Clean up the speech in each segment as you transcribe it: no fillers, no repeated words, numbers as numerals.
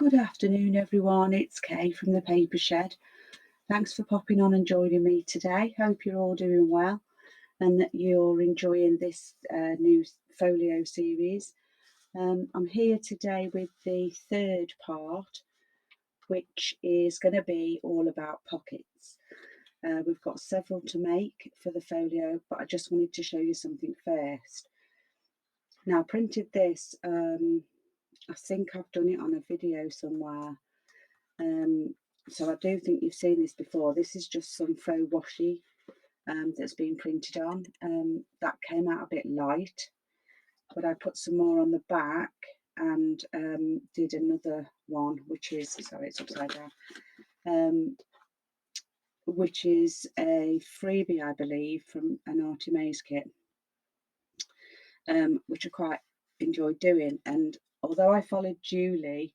Good afternoon, everyone. It's Kay from the Paper Shed. Thanks for popping on and joining me today. Hope you're all doing well and that you're enjoying this new folio series. I'm here today with the third part, which is going to be all about pockets. We've got several to make for the folio, but I just wanted to show you something first. Now, I printed this, I think I've done it on a video somewhere. So I do think you've seen this before. This is just some faux washi that's been printed on. That came out a bit light, but I put some more on the back and did another one, which is, sorry, it's upside down, which is a freebie, I believe, from an Arty Maze kit, which I quite enjoyed doing. And although I followed Julie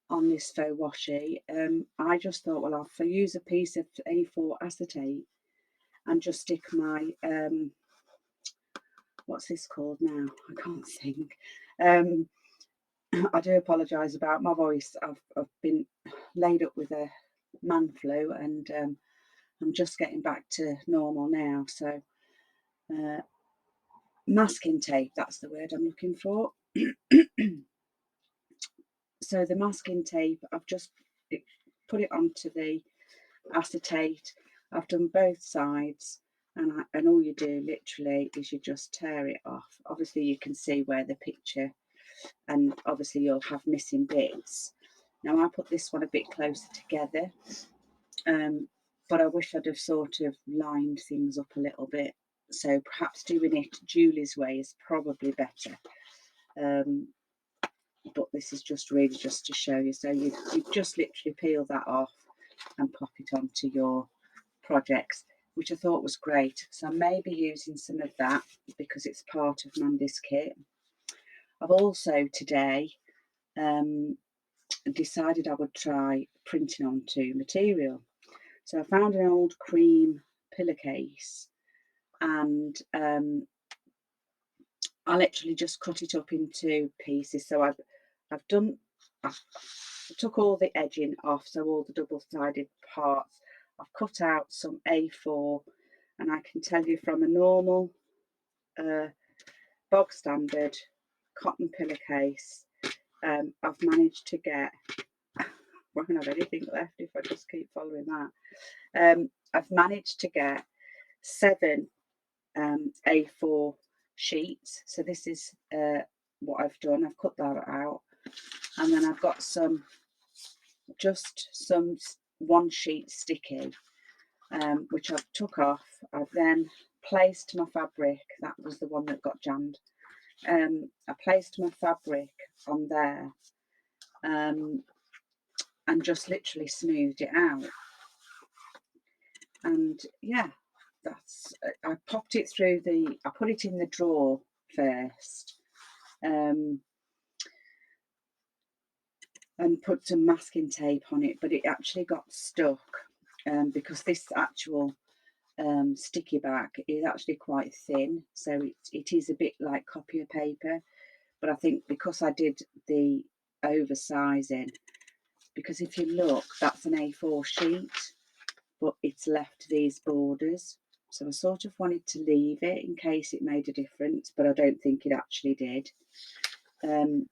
on this faux washi, I just thought, well, I'll use a piece of A4 acetate and just stick my what's this called now? I can't think. I do apologise about my voice. I've been laid up with a man flu, and I'm just getting back to normal now. So masking tape, that's the word I'm looking for. So the masking tape, I've just put it onto the acetate. I've done both sides, and all you do literally is you just tear it off. Obviously you can see where the picture, and obviously you'll have missing bits. Now I put this one a bit closer together, but I wish I'd have sort of lined things up a little bit. So perhaps doing it Julie's way is probably better. But this is just really just to show you. So you just literally peel that off and pop it onto your projects, which I thought was great. So I may be using some of that because it's part of Mandy's kit. I've also today decided I would try printing onto material. So I found an old cream pillowcase, and I literally just cut it up into pieces. So I've took all the edging off, so all the double-sided parts. I've cut out some A4, and I can tell you from a normal bog standard cotton pillowcase, I've managed to get, I won't have anything left if I just keep following that. I've managed to get 7 A4 sheets. So this is what I've done. I've cut that out, and then I've got just some 1 sheet sticky, which I've took off. I've then placed my fabric. That was the one that got jammed. I placed my fabric on there, and just literally smoothed it out. And yeah, that's, I popped it through I put it in the drawer first, and put some masking tape on it, but it actually got stuck, because this actual sticky back is actually quite thin, so it is a bit like copier paper. But I think because I did the oversizing, because if you look, that's an A4 sheet, but it's left these borders. So I sort of wanted to leave it in case it made a difference, but I don't think it actually did.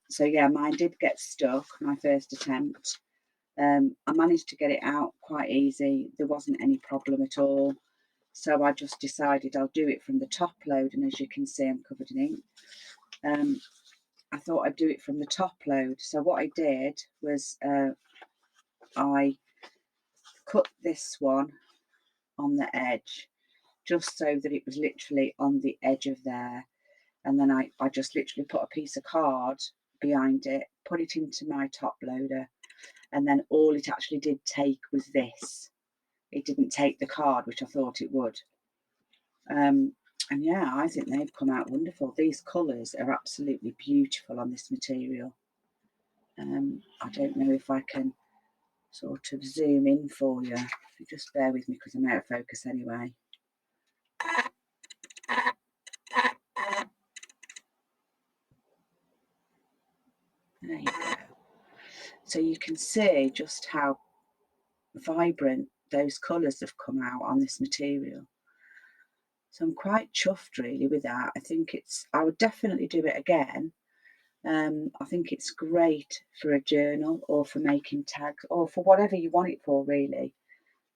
So yeah, mine did get stuck, my first attempt. I managed to get it out quite easy. There wasn't any problem at all. So I just decided I'll do it from the top load, and as you can see, I'm covered in ink. I thought I'd do it from the top load. So what I did was I cut this one on the edge, just so that it was literally on the edge of there. And then I just literally put a piece of card behind it, put it into my top loader, and then all it actually did take was this. It didn't take the card, which I thought it would. And yeah, I think they've come out wonderful. These colours are absolutely beautiful on this material. I don't know if I can sort of zoom in for you. If you just bear with me because I'm out of focus anyway. There you go. So you can see just how vibrant those colours have come out on this material. So I'm quite chuffed really with that. I would definitely do it again. I think it's great for a journal or for making tags or for whatever you want it for really.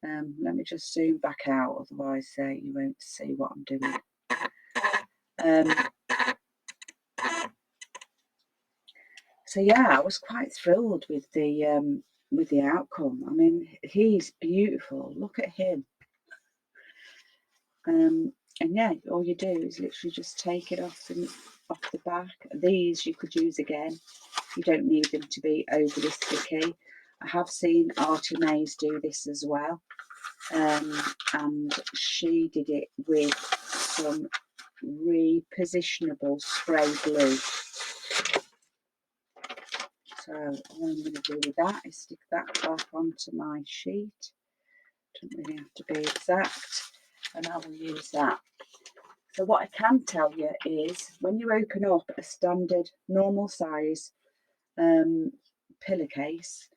Let me just zoom back out, otherwise you won't see what I'm doing. So yeah, I was quite thrilled with the outcome. I mean, he's beautiful. Look at him. And yeah, all you do is literally just take it off the back. These you could use again. You don't need them to be overly sticky. I have seen Artie Mays do this as well, and she did it with some repositionable spray glue. So all I'm going to do with that is stick that back onto my sheet. Doesn't really have to be exact, and I will use that. So what I can tell you is when you open up a standard normal size pillowcase,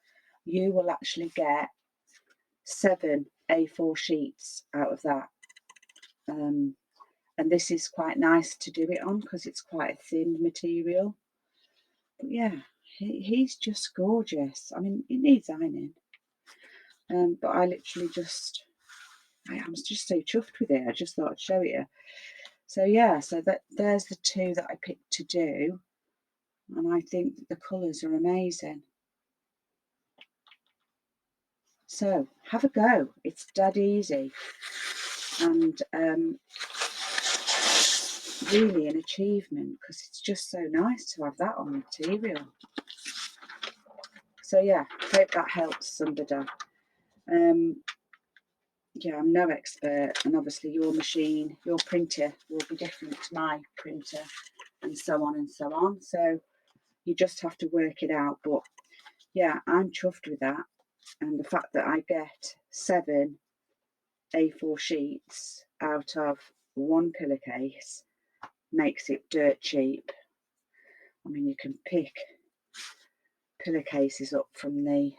you will actually get 7 A4 sheets out of that. And this is quite nice to do it on because it's quite a thin material. But yeah, he's just gorgeous. I mean, it needs ironing. But I literally I'm just so chuffed with it. I just thought I'd show it you. So yeah, so there's the two that I picked to do. And I think the colours are amazing. So have a go. It's dead easy. And really an achievement because it's just so nice to have that on material. So yeah, hope that helps somebody. Yeah, I'm no expert, and obviously your printer will be different to my printer, and so on and so on. So you just have to work it out. But yeah, I'm chuffed with that, and the fact that I get 7 A4 sheets out of one pillowcase makes it dirt cheap. I mean, you can pick pillowcases up from the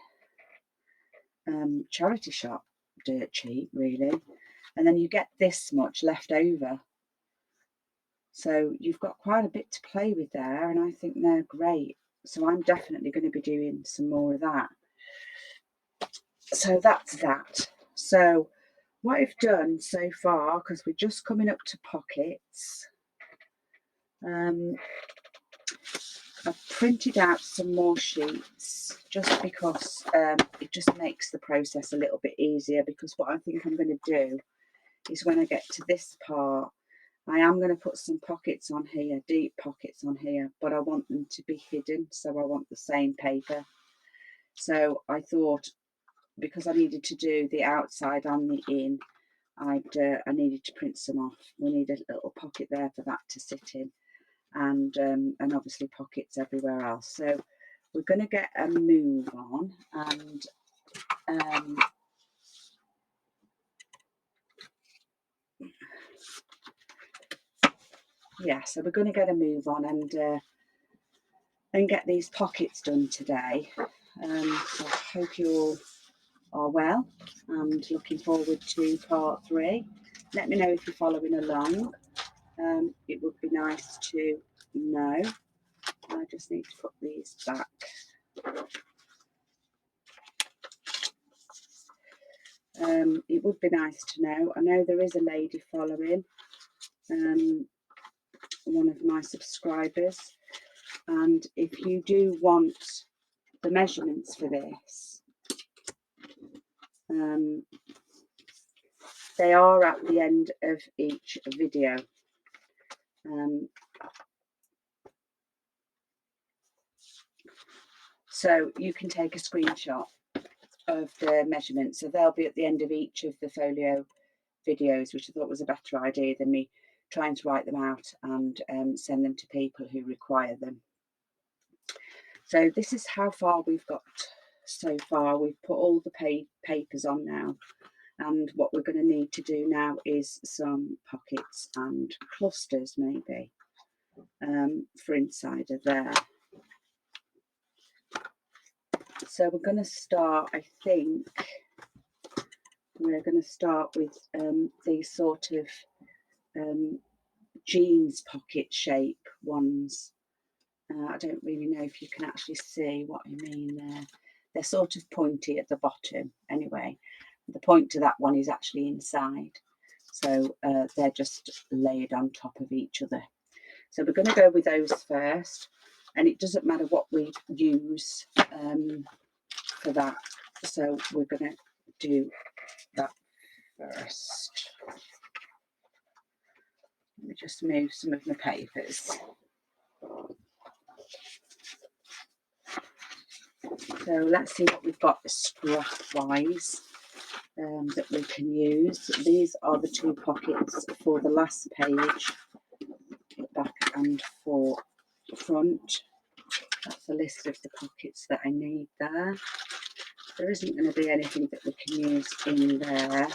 charity shop dirt cheap really, and then you get this much left over, so you've got quite a bit to play with there, and I think they're great. So I'm definitely going to be doing some more of that. So that's that. So what I've done so far, because we're just coming up to pockets, I've printed out some more sheets just because it just makes the process a little bit easier, because what I think I'm going to do is when I get to this part, I am going to put some pockets on here, deep pockets on here, but I want them to be hidden, so I want the same paper. So I thought, because I needed to do the outside and the in, I needed to print some off. We need a little pocket there for that to sit in, and obviously pockets everywhere else. So we're going to get a move on, and yeah, so we're going to get a move on and get these pockets done today. So I hope you all are well and looking forward to part 3. Let me know if you're following along. It would be nice to know. I just need to put these back. It would be nice to know. I know there is a lady following, one of my subscribers, and if you do want the measurements for this, they are at the end of each video. So you can take a screenshot of the measurements, so they'll be at the end of each of the folio videos, which I thought was a better idea than me trying to write them out and send them to people who require them. So this is how far we've got so far. We've put all the papers on now, and what we're going to need to do now is some pockets and clusters maybe for inside of there. So we're going to start, I think, we're going to start with these sort of jeans pocket shape ones. I don't really know if you can actually see what I mean there. They're sort of pointy at the bottom anyway. The point to that one is actually inside. So they're just laid on top of each other. So we're going to go with those first. And it doesn't matter what we use for that. So we're going to do that first. Let me just move some of my papers. So let's see what we've got scrap wise that we can use. These are the two pockets for the last page, back and for front. That's a list of the pockets that I need there. There isn't going to be anything that we can use in there.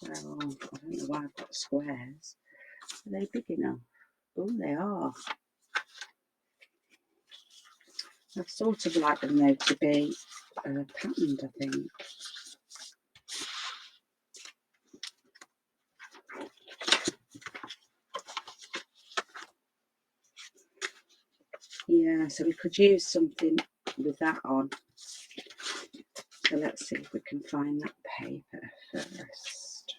Well, I don't know why I've got squares. Are they big enough? Oh, they are. I'd sort of like them though to be patterned, I think. Yeah, so we could use something with that on. So let's see if we can find that paper first.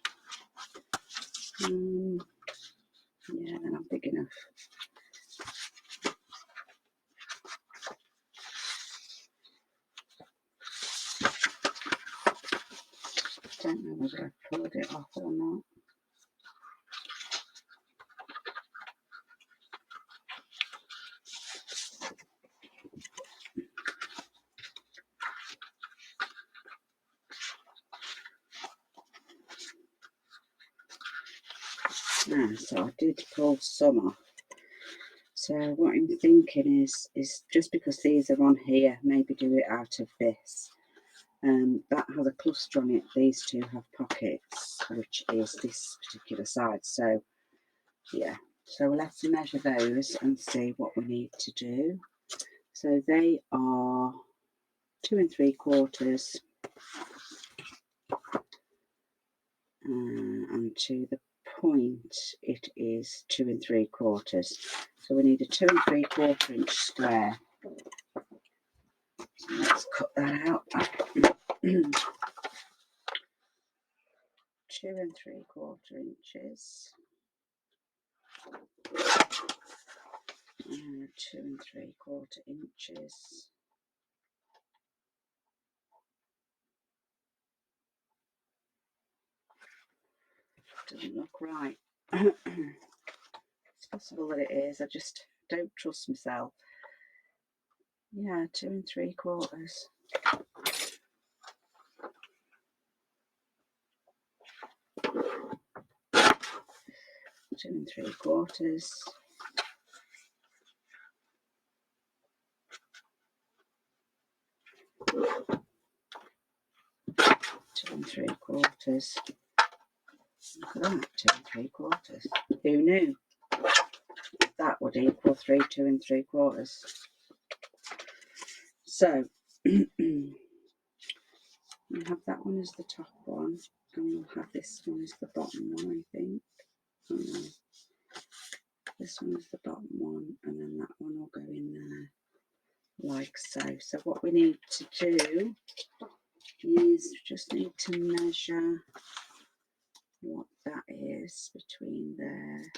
Yeah, they're not big enough. I don't know whether I pulled it off or not. So I did pull some off. So what I'm thinking is just because these are on here, maybe do it out of this. That has a cluster on it. These two have pockets, which is this particular side. So yeah, so let's measure those and see what we need to do. So they are 2 3/4, and to the point it is 2 3/4. So we need a 2 3/4 inch square. So let's cut that out. 2 3/4 inches. 2 3/4 inches. Doesn't look right. It's possible that it is. I just don't trust myself. Yeah, 2 3/4. 2 3/4. 2 3/4. Look at that, 2 3/4. Who knew that would equal 2 3/4? So we have that one as the top one, and we'll have this one as the bottom one, I think. Oh, no. This one is the bottom one, and then that one will go in there like so. So what we need to do is just need to measure what that is between there.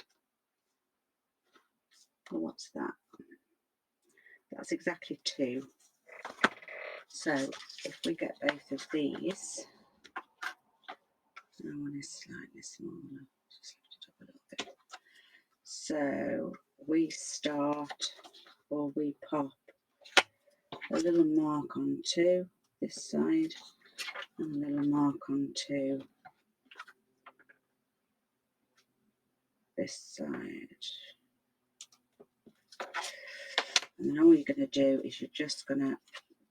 Well, what's that? That's exactly 2. So if we get both of these, that one is slightly smaller. Just lift it up a little bit. So we start, or we pop a little mark onto this side and a little mark onto this side. And then all you're going to do is you're just going to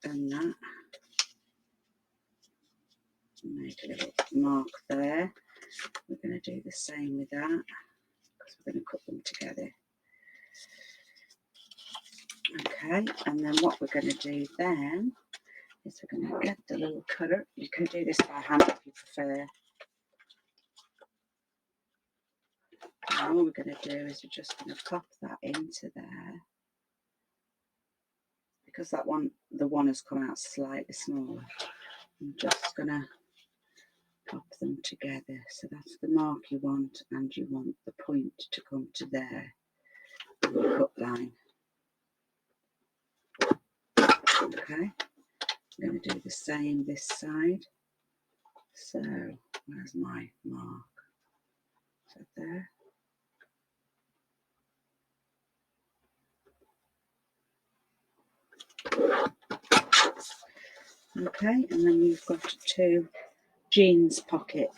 bend that and make a little mark there. We're going to do the same with that because we're going to cut them together. Okay, and then what we're going to do then is we're going to get the little cutter. You can do this by hand if you prefer. And all we're going to do is we're just going to pop that into there. Because that one, the one has come out slightly smaller, I'm just going to pop them together. So that's the mark you want, and you want the point to come to there, the cut line. Okay, I'm going to do the same this side. So where's my mark? So there. Okay, and then you've got two jeans pocket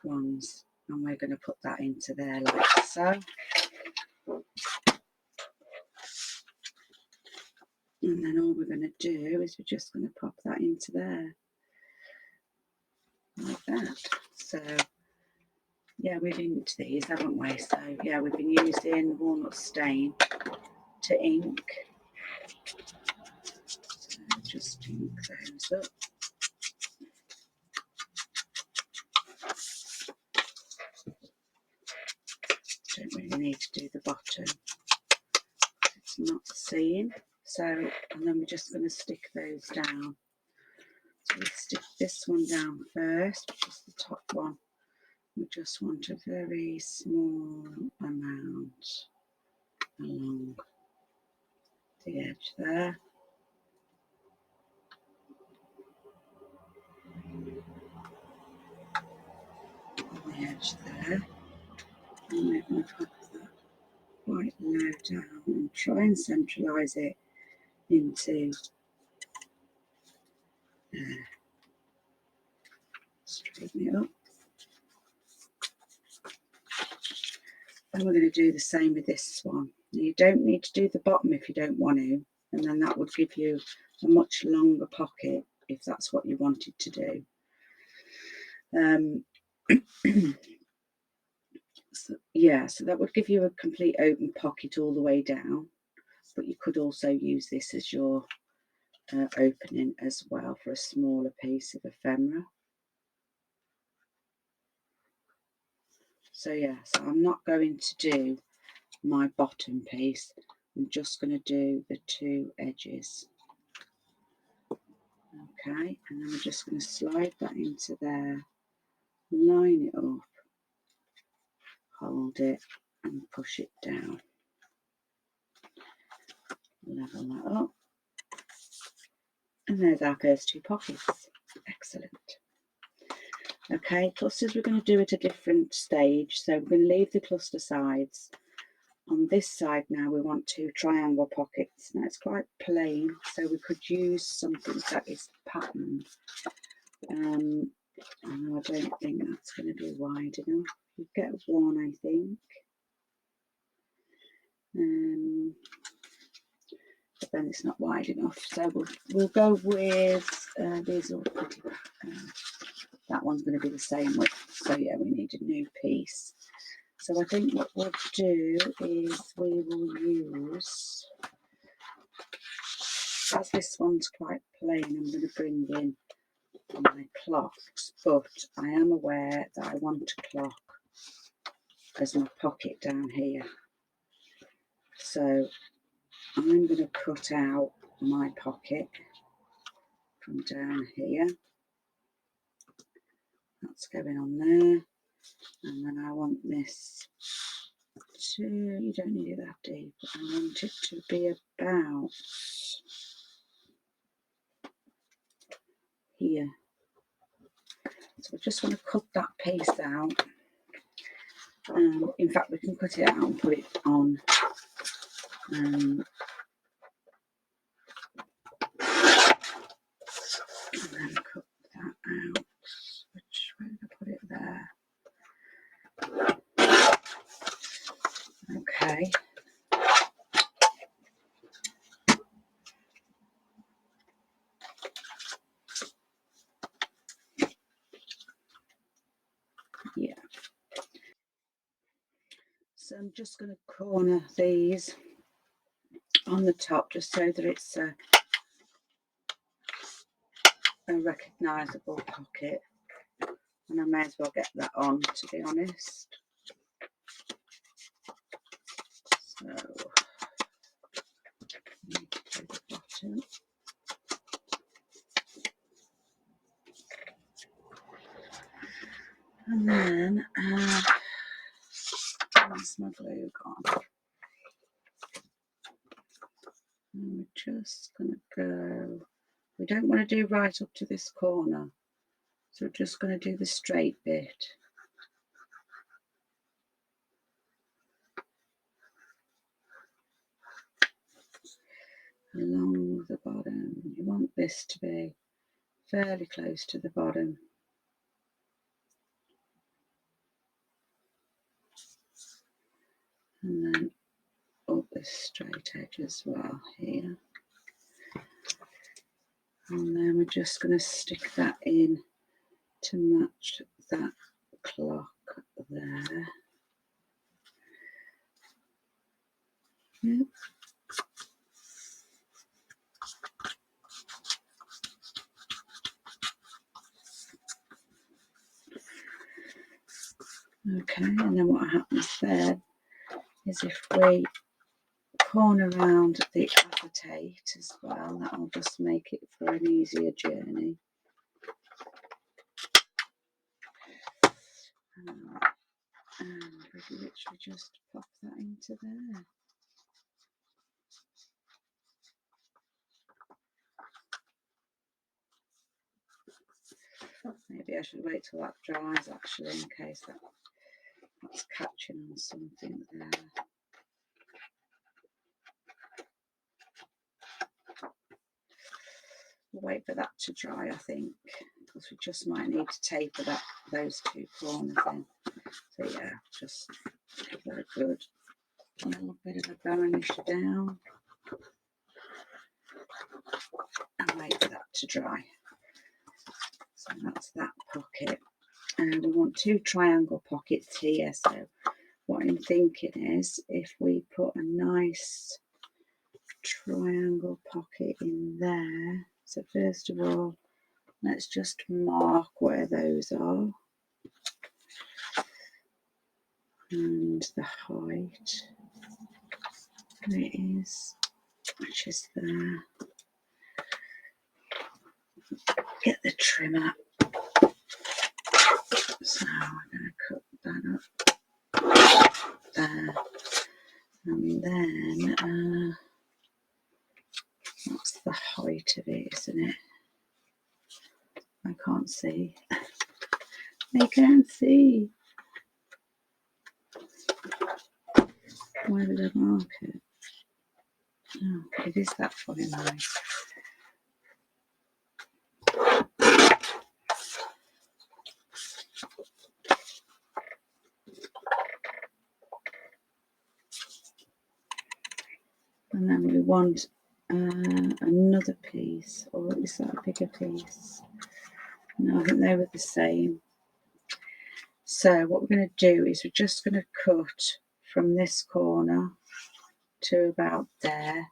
ones, and we're going to put that into there like so. And then all we're going to do is we're just going to pop that into there like that. So yeah, we've inked these, haven't we? So yeah, we've been using walnut stain to ink. So just ink those up. Don't really need to do the bottom, it's not seen. So, and then we're just going to stick those down. So we stick this one down first, which is the top one. We just want a very small amount along the edge there. On the edge there. And we're going to put that quite low down and try and centralise it into there. Straighten it up. And we're going to do the same with this one. Now, you don't need to do the bottom if you don't want to, and then that would give you a much longer pocket if that's what you wanted to do. So, yeah, so that would give you a complete open pocket all the way down, but you could also use this as your opening as well for a smaller piece of ephemera. So yeah, so I'm not going to do my bottom piece, I'm just going to do the two edges. Okay, and then we're just going to slide that into there, line it up, hold it and push it down, level that up, and there's our first two pockets. Excellent. Okay, clusters we're going to do at a different stage, so we're going to leave the cluster sides. On this side now we want two triangle pockets. Now it's quite plain, so we could use something that is patterned. I don't think that's going to be wide enough. You get one, I think. But then it's not wide enough. So we'll go with these are pretty. That one's going to be the same width. So yeah, we need a new piece. So I think what we'll do is we will use, as this one's quite plain, I'm going to bring in my clocks, but I am aware that I want a clock as my pocket down here. So I'm going to cut out my pocket from down here. That's going on there. And then I want this to, you don't need it that deep, but I want it to be about here. So I just want to cut that piece out. In fact, we can cut it out and put it on. And then cut that out. Which way did I put it there? Okay. Yeah. So I'm just going to corner these on the top, just so that it's a recognisable pocket. And I may as well get that on, to be honest. So, need to do the bottom. And then, where's my glue gone? And we're just going to go, we don't want to do right up to this corner, so we're just going to do the straight bit. Along the bottom. You want this to be fairly close to the bottom. And then up this straight edge as well here. And then we're just going to stick that in to match that clock there. Yep. Okay, and then what happens there is if we corner around the acetate as well, that'll just make it for an easier journey. And we can literally just pop that into there. Maybe I should wait till that dries actually, in case that's catching on something there. We'll wait for that to dry, I think, because we just might need to taper those two corners in. So yeah, just give that a good little bit of a varnish down and wait for that to dry. So that's that pocket. And we want two triangle pockets here. So what I'm thinking is, if we put a nice triangle pocket in there. So first of all, let's just mark where those are and the height. There it is, which is there. Get the trimmer. So I'm going to cut that up there, and then that's the height of it, isn't it? I can't see. I can't see. Where did I mark it? Oh, it is that funny line. And then we want another piece, or is that a bigger piece? No, I think they were the same. So what we're going to do is we're just going to cut from this corner to about there.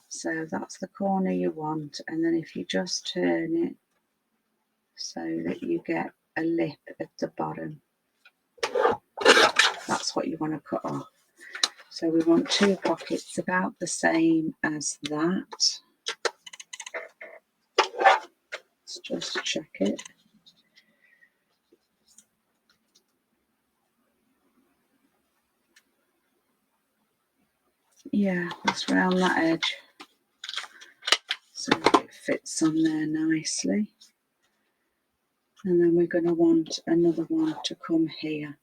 So that's the corner you want, and then if you just turn it so that you get a lip at the bottom, that's what you want to cut off. So we want two pockets about the same as that. Let's just check it. Yeah, let's round that edge so it fits on there nicely. And then we're going to want another one to come here.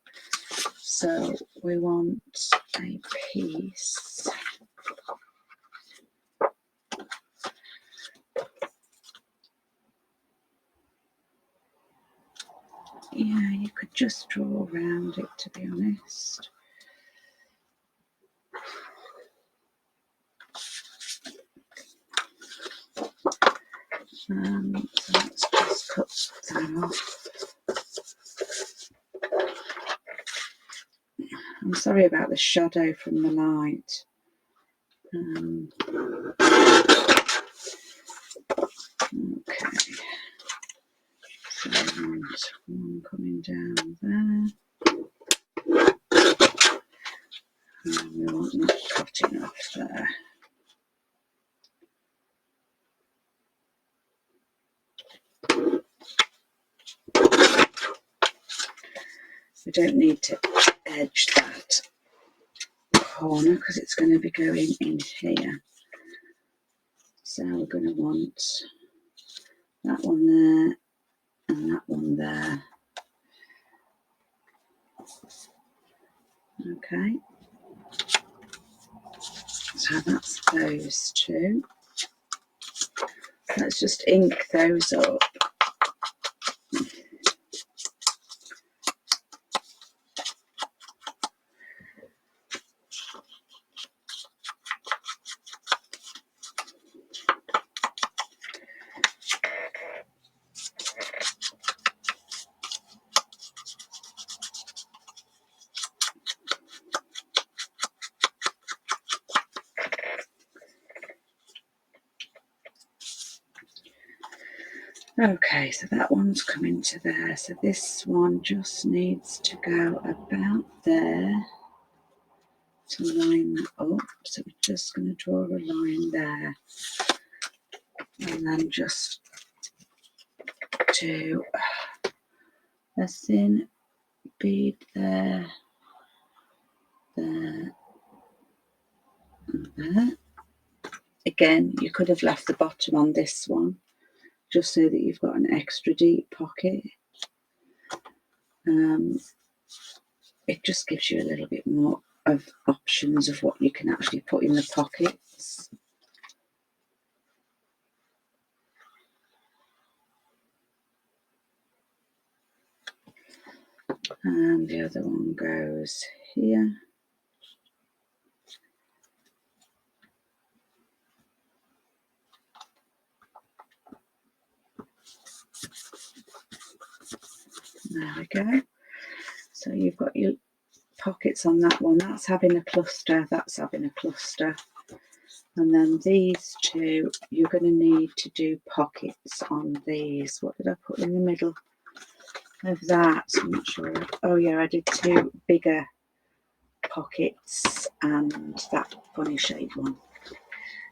So we want a piece. Yeah, you could just draw around it, to be honest. So let's just cut that off. I'm sorry about the shadow from the light. Okay, so there's one coming down there, and we want that cutting off there. We don't need to edge that corner because it's going to be going in here. So we're going to want that one there and that one there. Okay, so that's those two. Let's just ink those up. Okay, so that one's coming to there. So this one just needs to go about there to line that up. So we're just going to draw a line there and then just do a thin bead there, there, and there. Again, you could have left the bottom on this one just so that you've got an extra deep pocket. It just gives you a little bit more of options of what you can actually put in the pockets. And the other one goes here. There we go. So you've got your pockets on that one. That's having a cluster, that's having a cluster. And then these two, you're going to need to do pockets on these. What did I put in the middle of that? I'm not sure. Oh yeah, I did two bigger pockets and that funny shaped one.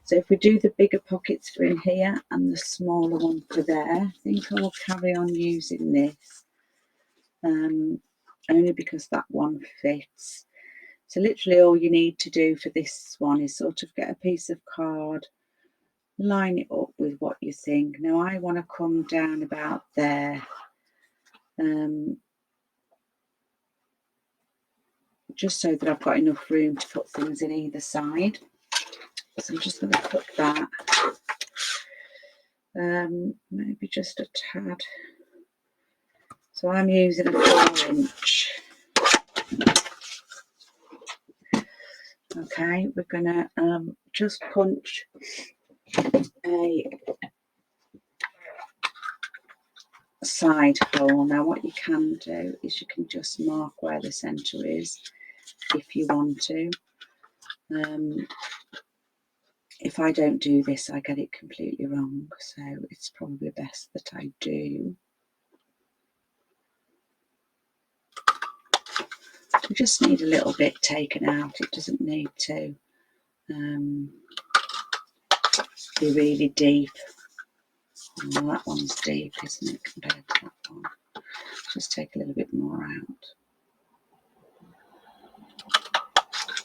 So if we do the bigger pockets for in here and the smaller one for there, I think I will carry on using this. Only because that one fits. So literally all you need to do for this one is sort of get a piece of card, line it up with what you think. Now I want to come down about there, just so that I've got enough room to put things in either side. So I'm just going to put that, maybe just a tad. So I'm using a 4-inch. Okay, we're going to just punch a side hole. Now what you can do is you can just mark where the centre is if you want to. If I don't do this, I get it completely wrong, so it's probably best that I do. We just need a little bit taken out. It doesn't need to be really deep. Well, that one's deep, isn't it, compared to that one? Just take a little bit more out.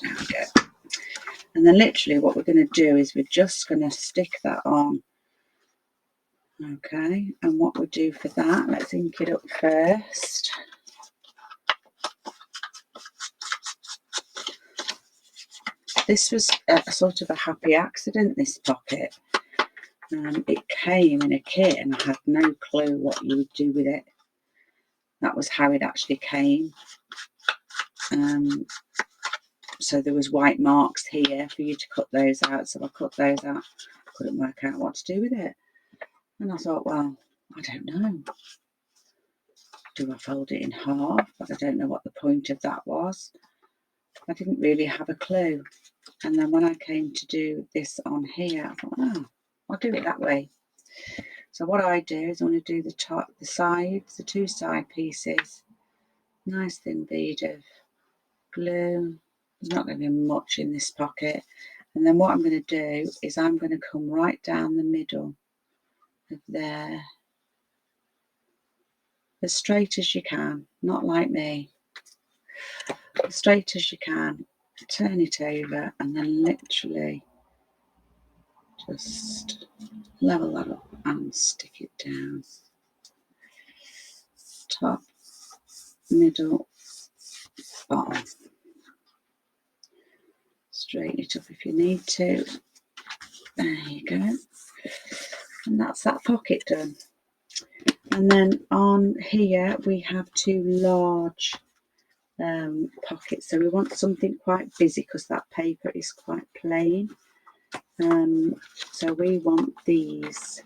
There we go. And then literally what we're going to do is we're just going to stick that on. Okay, and what we do for that, let's ink it up first. This was a sort of a happy accident, this pocket. It came in a kit and I had no clue what you would do with it. That was how it actually came. So there was white marks here for you to cut those out. So I cut those out. Couldn't work out what to do with it. And I thought, well, I don't know. Do I fold it in half? But I don't know what the point of that was. I didn't really have a clue. And then when I came to do this on here, I thought, oh, I'll do it that way. So what I do is I want to do the top, the sides, the two side pieces. Nice thin bead of glue. There's not going to be much in this pocket. And then what I'm going to do is I'm going to come right down the middle of there, as straight as you can, not like me, as straight as you can. Turn it over and then literally just level that up and stick it down. Top, middle, bottom. Straighten it up if you need to. There you go. And that's that pocket done. And then on here we have two large pockets. So we want something quite busy because that paper is quite plain. So we want these.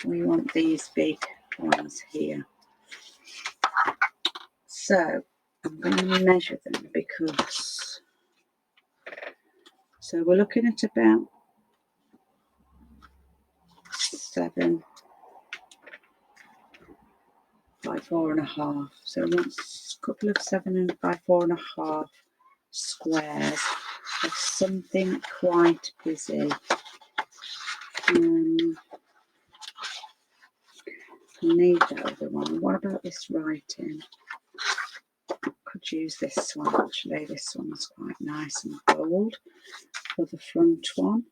We want these big ones here. So I'm going to measure them because, so we're looking at about 7 by 4.5. So we want a couple of 7 by 4.5 squares of something quite busy. I need that other one. What about this writing? Could use this one actually. This one's quite nice and bold for the front one.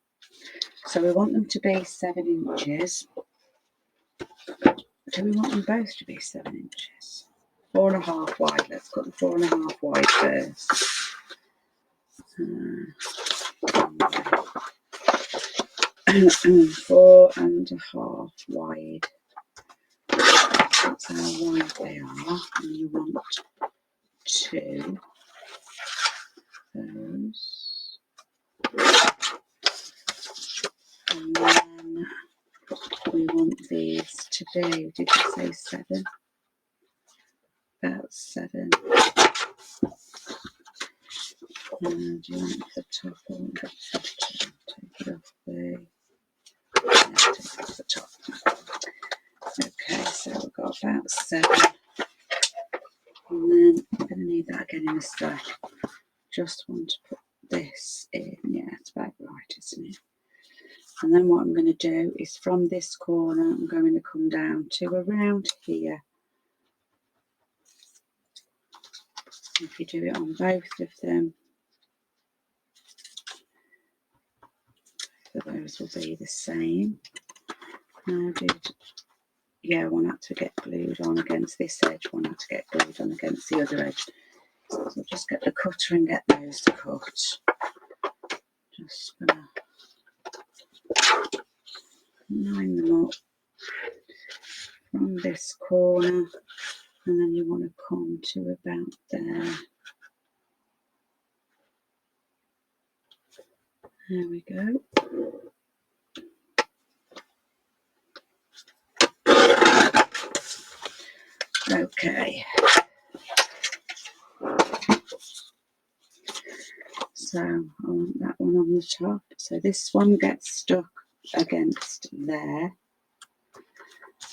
So we want them to be 7 inches. Do we want them both to be 7 inches? 4.5 wide. Let's cut the 4.5 wide first. 4.5 wide. That's how wide they are. And you want 2 those. And then we want these to be, did you say 7? About 7. And you want the top or the bottom? Take it off the, take it off the top. Okay, so we've got about 7. And then I'm going to need that again in a sec. Just want to put this in. Yeah, it's about right, isn't it? And then what I'm going to do is from this corner, I'm going to come down to around here. If you do it on both of them, so those will be the same. Now one had to get glued on against this edge, one had to get glued on against the other edge. So I'll just get the cutter and get those cut. Just gonna line them up from this corner, and then you want to come to about there. There we go. Okay. So I want that one on the top. So this one gets stuck against there.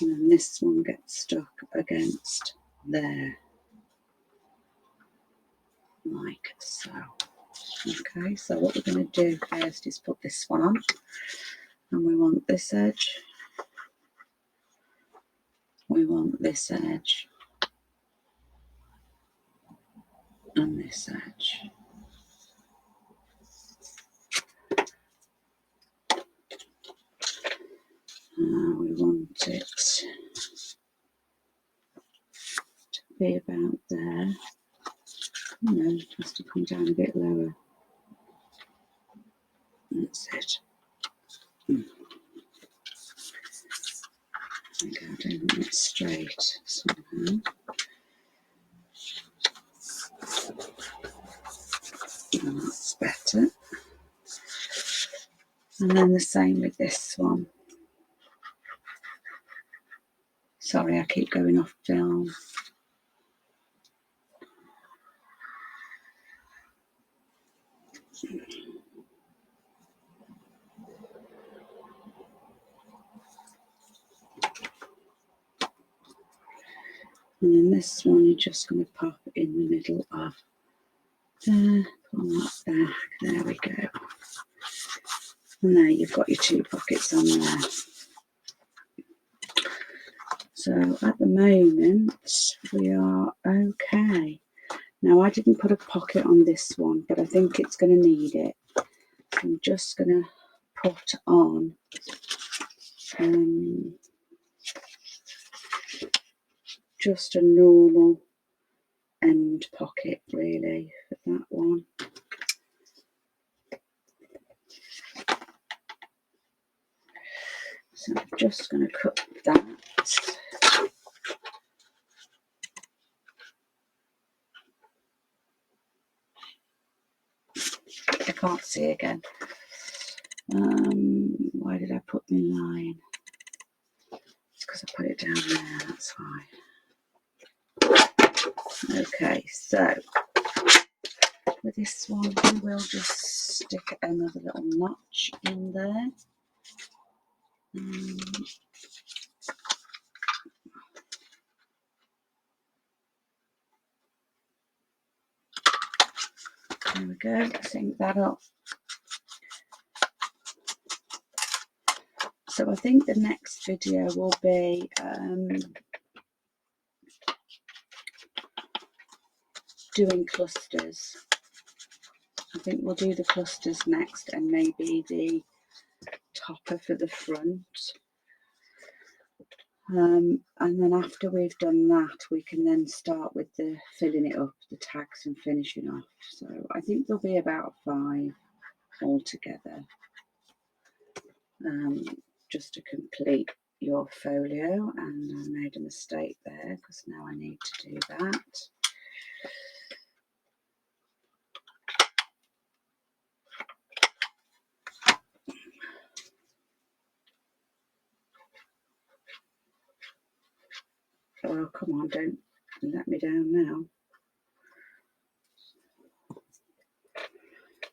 And then this one gets stuck against there. Like so. Okay, so what we're going to do first is put this one on. And we want this edge. We want this edge. And this edge. We want it to be about there. No, it has to come down a bit lower. That's it. Okay, I don't want it straight somehow. And that's better. And then the same with this one. Sorry, I keep going off film. And then this one you're just going to pop in the middle of there, pull that back, there we go. And there you've got your 2 pockets on there. So at the moment we are okay. Now I didn't put a pocket on this one, but I think it's going to need it. So I'm just going to put on just a normal end pocket really for that one. So I'm just going to cut that. I can't see again. Why did I put my line? It's because I put it down there, that's why. Okay, so for this one we will just stick another little notch in there. There we go, sync that up. So I think the next video will be doing clusters. I think we'll do the clusters next, and maybe the topper for the front. And then after we've done that, we can then start with the filling it up, the tags and finishing off. So I think there'll be about 5 altogether, just to complete your folio. And I made a mistake there because now I need to do that. Oh, come on, don't let me down now.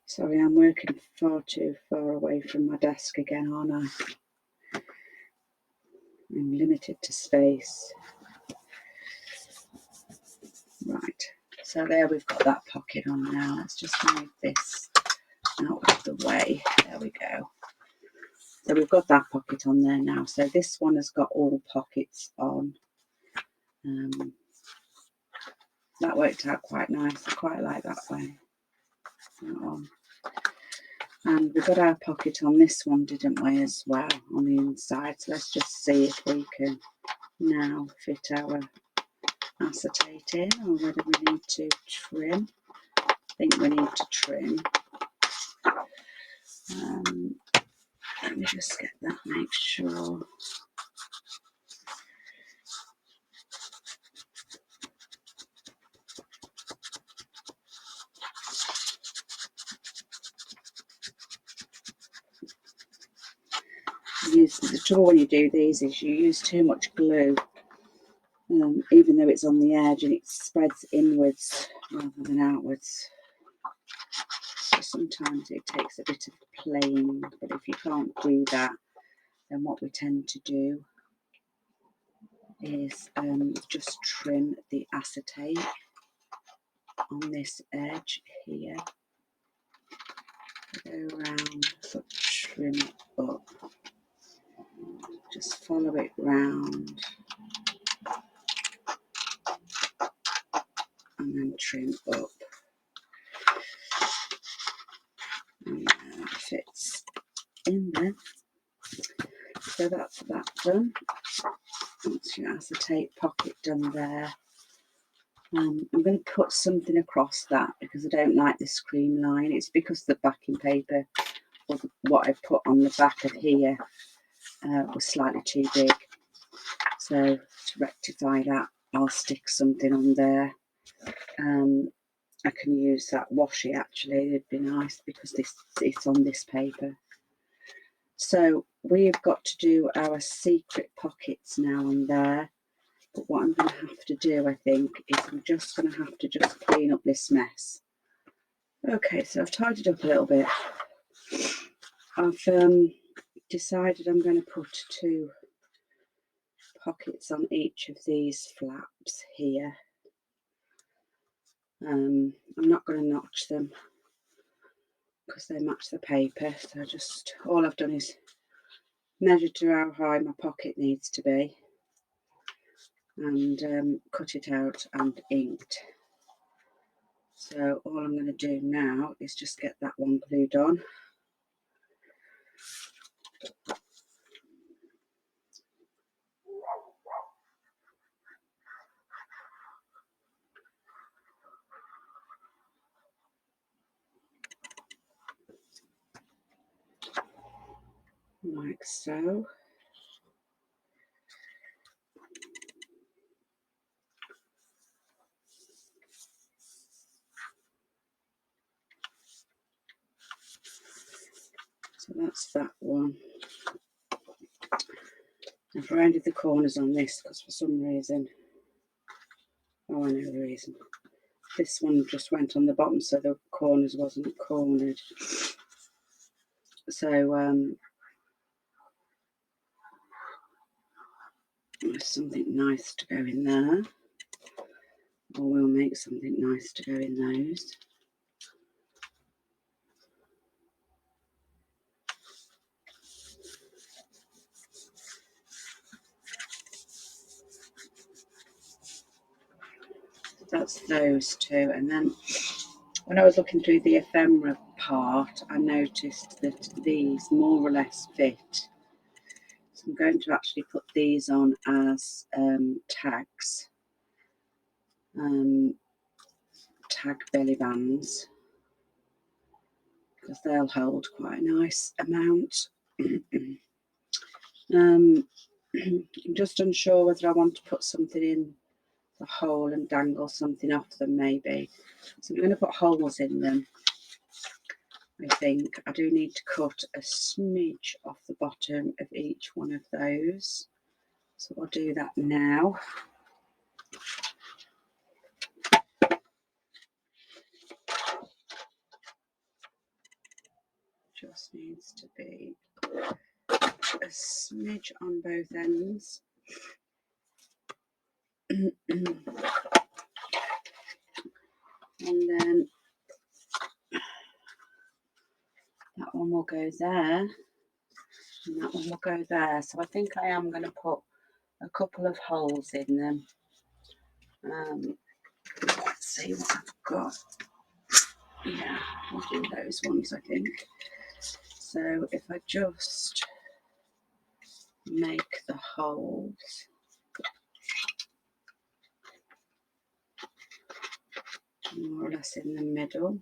Sorry, I'm working far too far away from my desk again, aren't I? I'm limited to space. Right, so there we've got that pocket on now. Let's just move this out of the way. There we go. So we've got that pocket on there now. So this one has got all pockets on. That worked out quite nice. I quite like that way. And we got our pocket on this one, didn't we, as well, on the inside. So let's just see if we can now fit our acetate in, or whether we need to trim. I think we need to trim. Let me just get that, make sure. The trouble when you do these is you use too much glue, even though it's on the edge, and it spreads inwards rather than outwards. So sometimes it takes a bit of playing, but if you can't do that, then what we tend to do is just trim the acetate on this edge here. Go around, sort of trim it up. Just follow it round and then trim up. And that fits in there. So that's that done. That's your acetate pocket done there. I'm going to put something across that because I don't like this cream line. It's because the backing paper, or what I put on the back of here, was slightly too big. So to rectify that, I'll stick something on there. I can use that washi, actually. It'd be nice because it's on this paper. So we've got to do our secret pockets now on there. But what I'm going to have to do, I think, is I'm just going to have to just clean up this mess. Okay, so I've tidied up a little bit. I've decided I'm going to put 2 pockets on each of these flaps here. I'm not going to notch them because they match the paper, so just all I've done is measured to how high my pocket needs to be and cut it out and inked. So all I'm going to do now is just get that one glued on. Like so. So that's that one. I've rounded the corners on this because for some reason, oh I know the reason, this one just went on the bottom so the corners wasn't cornered. So there's something nice to go in there, or we'll make something nice to go in those. That's those 2, and then when I was looking through the ephemera part, I noticed that these more or less fit. So I'm going to actually put these on as tags, tag belly bands, because they'll hold quite a nice amount. I'm just unsure whether I want to put something in the hole and dangle something off them maybe. So I'm going to put holes in them. I think I do need to cut a smidge off the bottom of each one of those. So I'll do that now. Just needs to be a smidge on both ends. And then that one will go there, and that one will go there. So I think I am going to put a couple of holes in them. Let's see what I've got. Yeah, we'll do those ones, I think. So if I just make the holes more or less in the middle.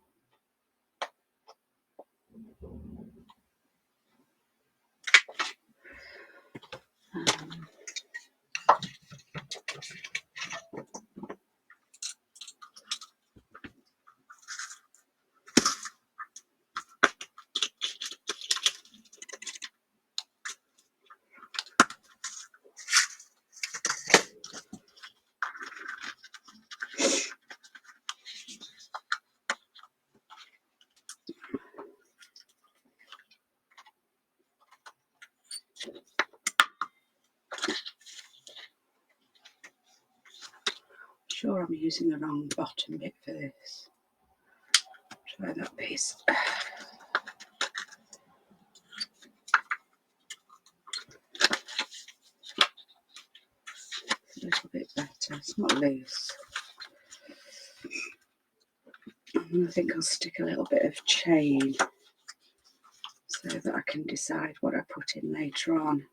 Sure, I'm using the wrong bottom bit for this. Try that piece. A little bit better. It's not loose. And I think I'll stick a little bit of chain so that I can decide what I put in later on.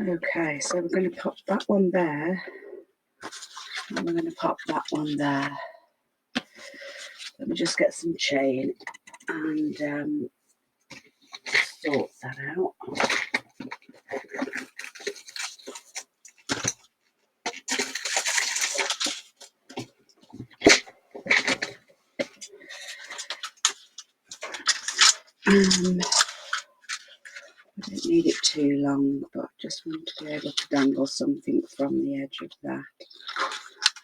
Okay, so we're going to pop that one there, and we're going to pop that one there. Let me just get some chain and sort that out. need it too long, but just want to be able to dangle something from the edge of that.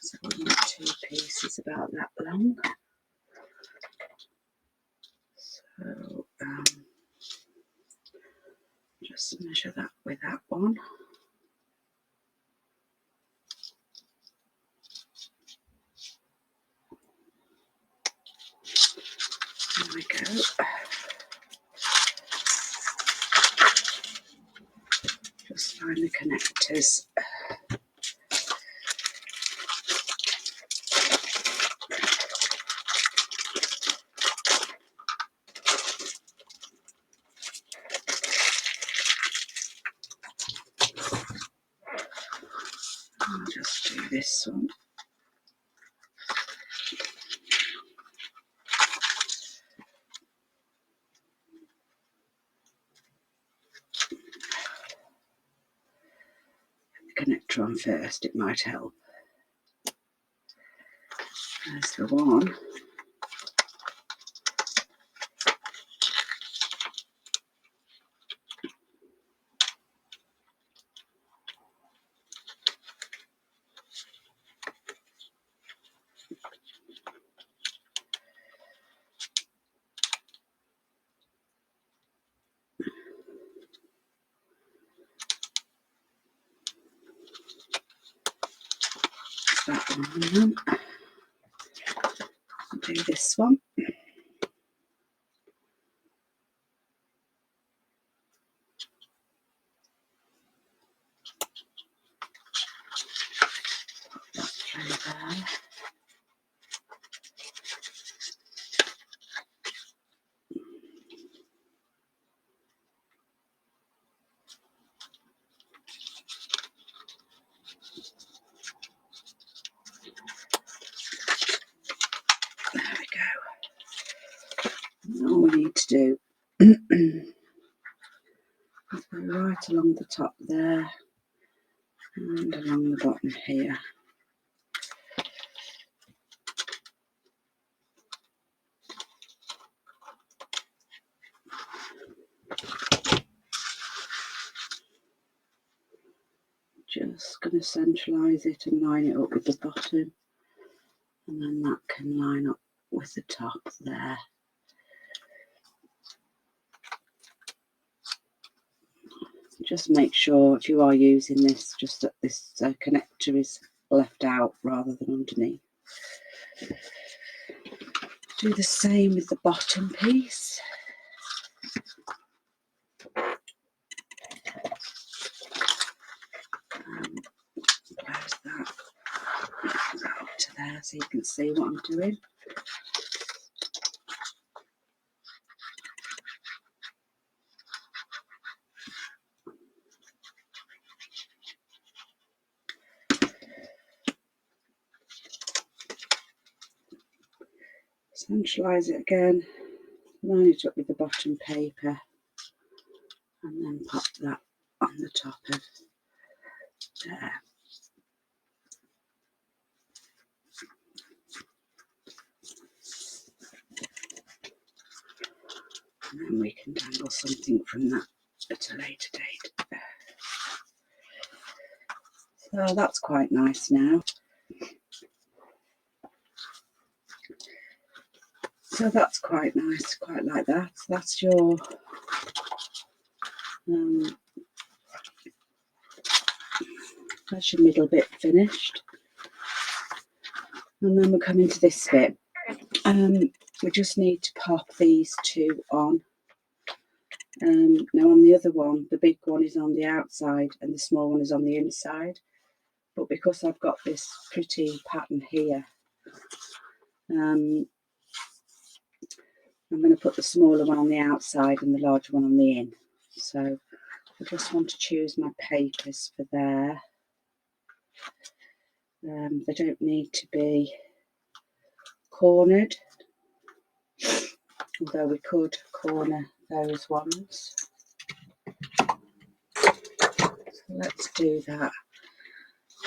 So we want 2 pieces about that long. So just measure that with that one. There we go. Just find the connectors. I'll just do this one. Connector on first, it might help. There's the one. That one. I'll do this one. That through there. There we go. All we need to do is go right along the top there and along the bottom here. Just going to centralise it and line it up with the bottom, and then that can line up with the top there. Just make sure if you are using this, just that this connector is left out rather than underneath. Do the same with the bottom piece. Close that up to there so you can see what I'm doing. Centralise it again, line it up with the bottom paper, and then pop that on the top of there. And then we can dangle something from that at a later date. So that's quite nice now. So that's quite nice, quite like that. That's your that's your middle bit finished. And then we're coming to this bit. We just need to pop these 2 on. Now on the other one, the big one is on the outside and the small one is on the inside. But because I've got this pretty pattern here, I'm going to put the smaller one on the outside and the larger one on the in. So I just want to choose my papers for there. They don't need to be cornered, although we could corner those ones. So let's do that,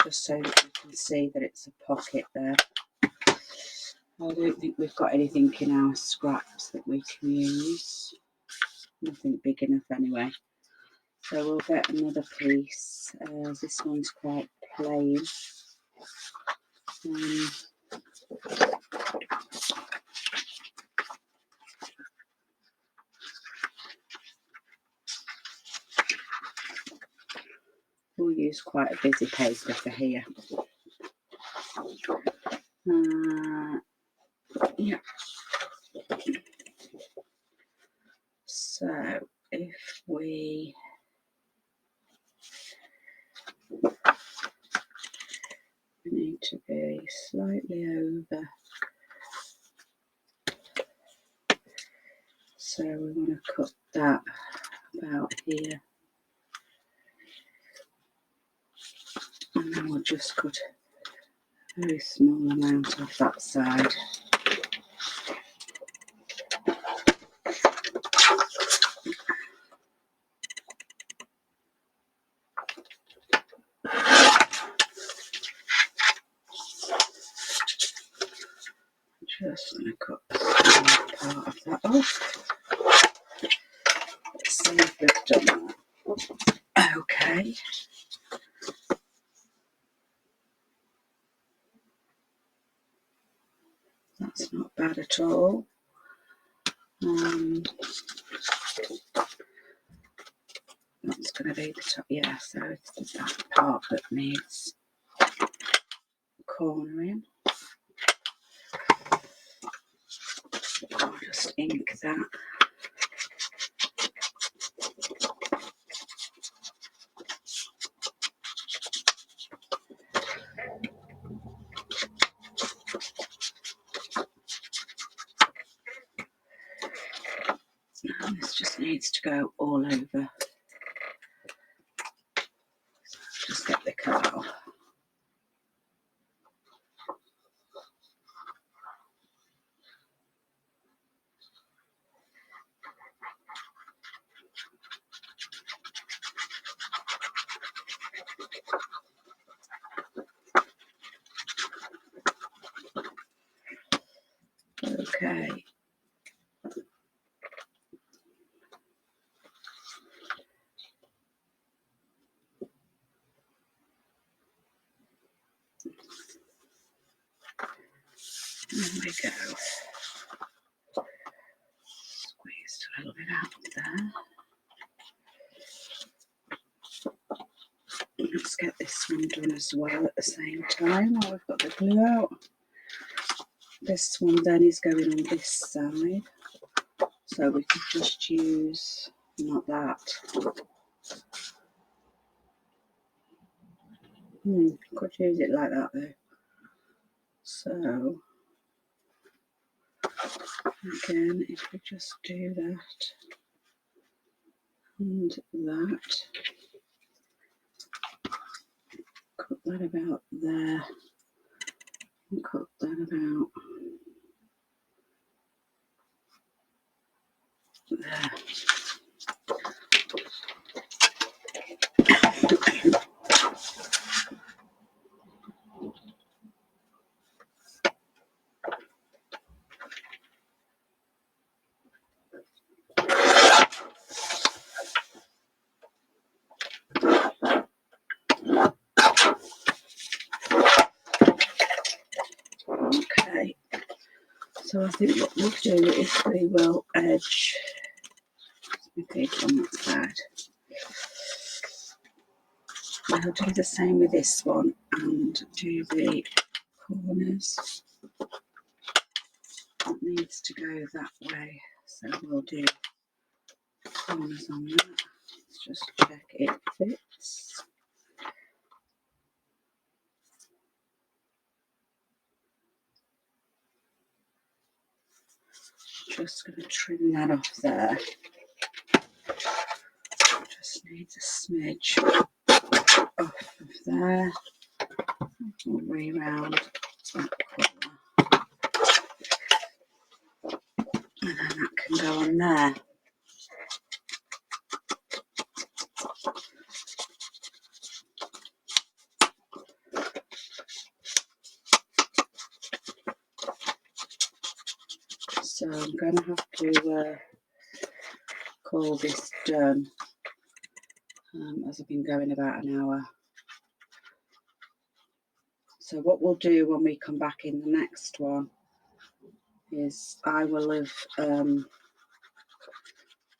just so that you can see that it's a pocket there. I don't think we've got anything in our scraps that we can use. Nothing big enough anyway. So we'll get another piece. This one's quite plain. We'll use quite a busy paper for here. Yeah. So if we need to be slightly over, so we want to cut that about here, and then we'll just cut a very small amount off that side. Just going to cut part of that off. Let's see if we've done that. Okay. That's not bad at all. That's going to be the top. Yeah, so it's that part that needs cornering. I'll just ink that. And this just needs to go all over. Just get the cut off. Okay. There we go. Squeezed a little bit out there. Let's get this one done as well at the same time while we've got the glue out. This one then is going on this side, so we could just use, not that. Could use it like that though. So again, if we just do that and that, cut that about there, and cut that about there. Okay, so I think what we'll do is we will edge the paper on that side. I'll do the same with this one and do the corners. It needs to go that way, so we'll do corners on that. Let's just check it fits. Just going to trim that off there. Just needs a smidge off of there. We'll re-round that corner. And then that can go on there. So I'm going to have to call this done as I've been going about an hour. So what we'll do when we come back in the next one is I will have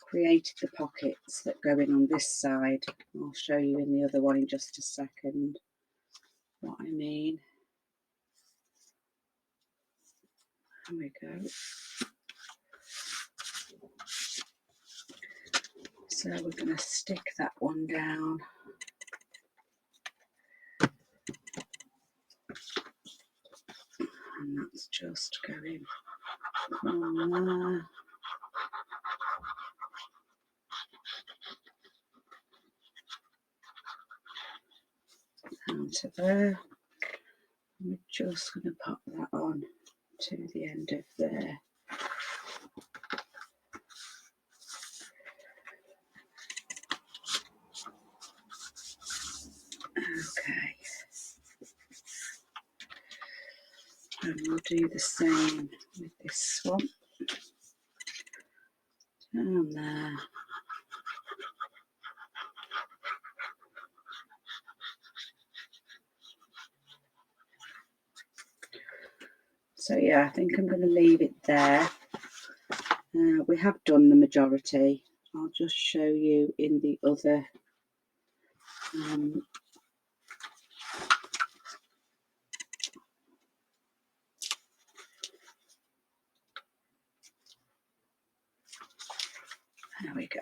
created the pockets that go in on this side. I'll show you in the other one in just a second what I mean. There we go. So we're going to stick that one down. And that's just going on there. Down to there. And we're just going to pop that on to the end of there. Okay. And we'll do the same with this one. Down there. So yeah, I think I'm going to leave it there. We have done the majority. I'll just show you in the other there we go.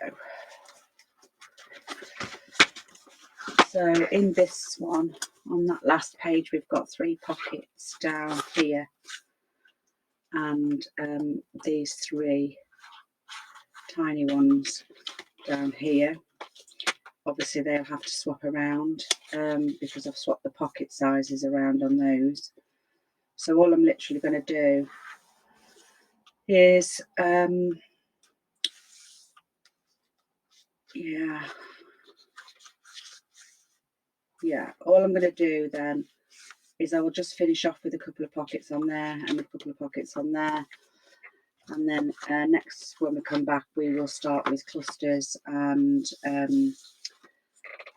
So in this one, on that last page, we've got 3 pockets down here, and these 3 tiny ones down here. Obviously they'll have to swap around because I've swapped the pocket sizes around on those. So all I'm literally going to do is all I'm going to do then is I will just finish off with a couple of pockets on there and a couple of pockets on there, and then next when we come back we will start with clusters and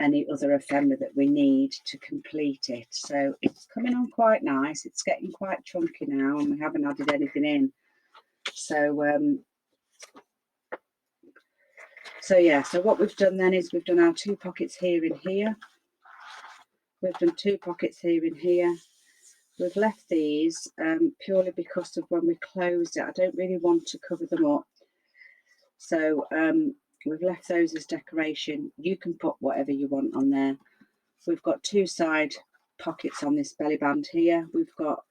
any other ephemera that we need to complete it. So it's coming on quite nice. It's getting quite chunky now and we haven't added anything in. So yeah, so what we've done then is we've done our 2 pockets here and here. We've done 2 pockets here and here. We've left these purely because of when we closed it. I don't really want to cover them up. So we've left those as decoration. You can put whatever you want on there. We've got 2 side pockets on this belly band here. We've got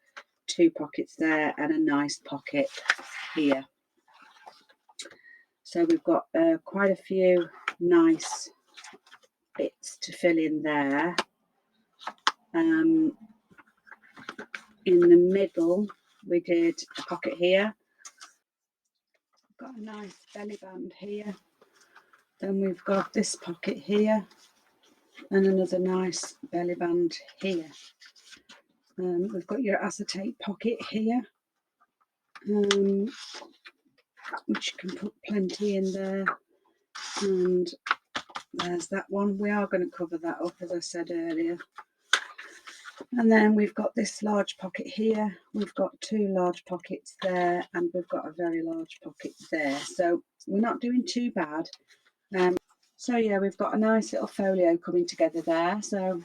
2 pockets there and a nice pocket here. So we've got quite a few nice bits to fill in there. In the middle, we did a pocket here. We've got a nice belly band here. Then we've got this pocket here and another nice belly band here. We've got your acetate pocket here, which you can put plenty in there. And there's that one. We are going to cover that up, as I said earlier. And then we've got this large pocket here. We've got 2 large pockets there, and we've got a very large pocket there. So we're not doing too bad. So yeah, we've got a nice little folio coming together there. So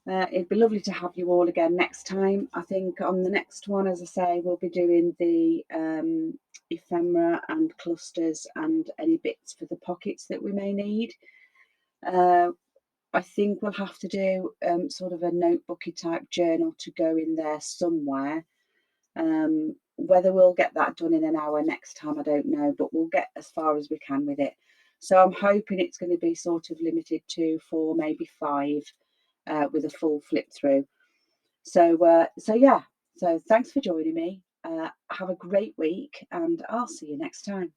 it'd be lovely to have you all again next time. I think on the next one, as I say, we'll be doing the ephemera and clusters and any bits for the pockets that we may need. I think we'll have to do sort of a notebooky type journal to go in there somewhere. Whether we'll get that done in an hour next time, I don't know, but we'll get as far as we can with it. So I'm hoping it's going to be sort of limited to 4, maybe 5 with a full flip through. So yeah, so thanks for joining me. Have a great week and I'll see you next time.